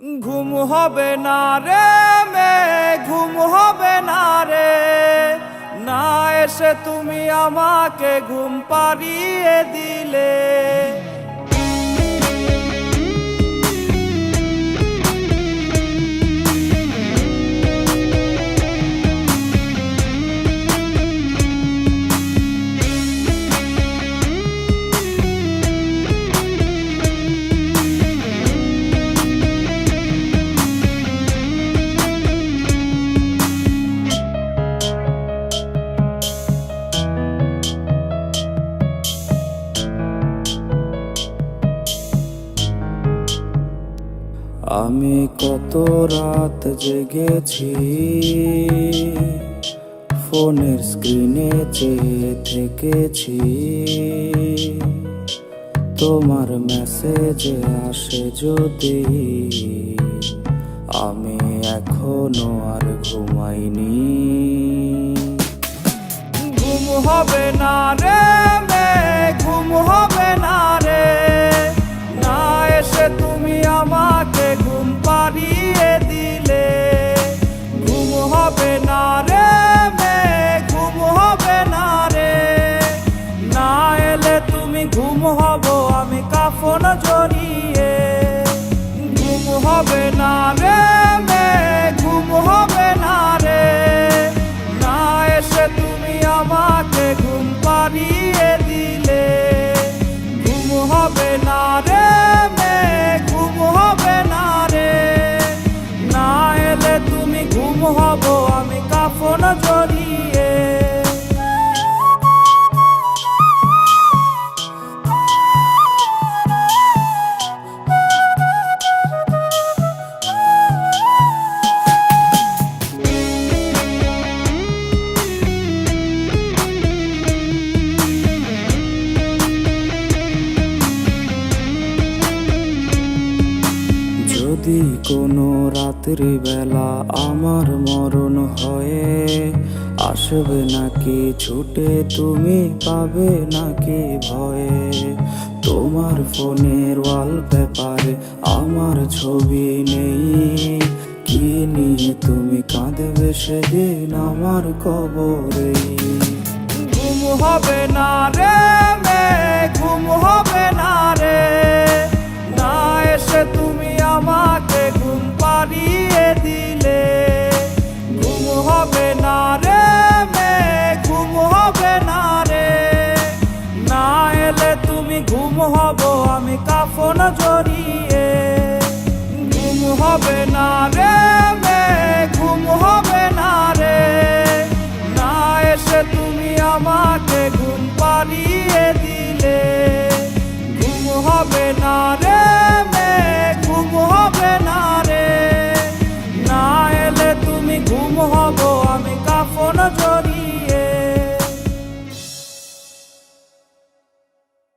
ঘুম হবে না রে ঘুম হবে না রে, না এসে তুমি আমাকে ঘুম পাড়িয়ে দিলে। আমি কত রাত জেগেছি, ফোনের স্ক্রিনে চেয়ে থেকেছি। তোমার মেসেজে আসে যদি, আমি এখনো আর ঘুমাইনি। ঘুম হবে না রে ঘুম হবে না রে, না এসে তুমি আমাকে ঘুম পাড়িয়ে দিলে। ঘুম হবে না রে ঘুম হবে না রে, না এলে তুমি ঘুম হব আমি কাফন জড়িয়ে। ঘুম হবে না রে ঘুম হবে না রে, না এসে তুমি আমাকে ঘুম পাড়িয়ে দিলে। ঘুম হবে না রে ঘুম হবে না রে, না এলে তুমি ঘুম হব আমি কাফন জড়িয়ে। যদি কোনো রাত্রি বেলা আমার মরণ হয়ে, আসবে নাকি ছুটে তুমি পাবে নাকি ভয়ে। তোমার ফোনের ওয়ালপেপারে আমার ছবি নেই, কি নিয়ে তুমি কাঁদবে সেদিন আমার কবরে। ঘুম হবে না রে ঘুম হবে না রে, না এসে তুমি আমাকে ঘুম পাড়িয়ে দিলে। ঘুম হবে না রে ঘুম হবে না রে, না এলে তুমি ঘুম হব আমি কাফন জড়িয়ে। ঘুম হবে না রে ঘুম হবে না রে, না এসে তুমি আমাকে ঘুম পাড়িয়ে দিলে। ঘুম হবে না